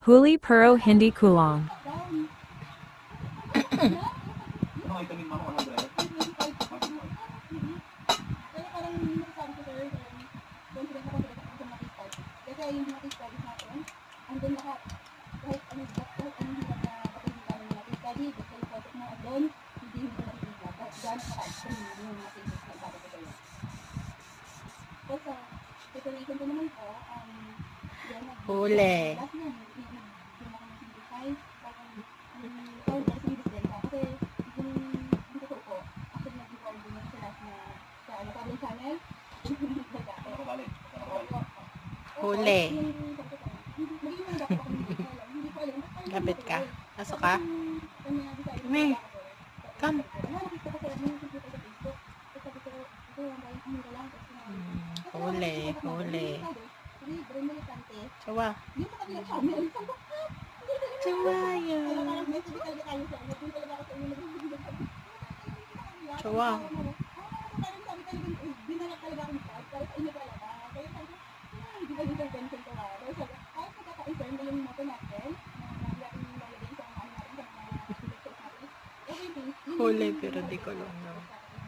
Huli pero hindi kulang. Huli. Huli. Lapit ka. Pasok ka. Come. Come. Huli. Huli. Sawa. Sawa yan. Sawa. Huli pero di ko lang.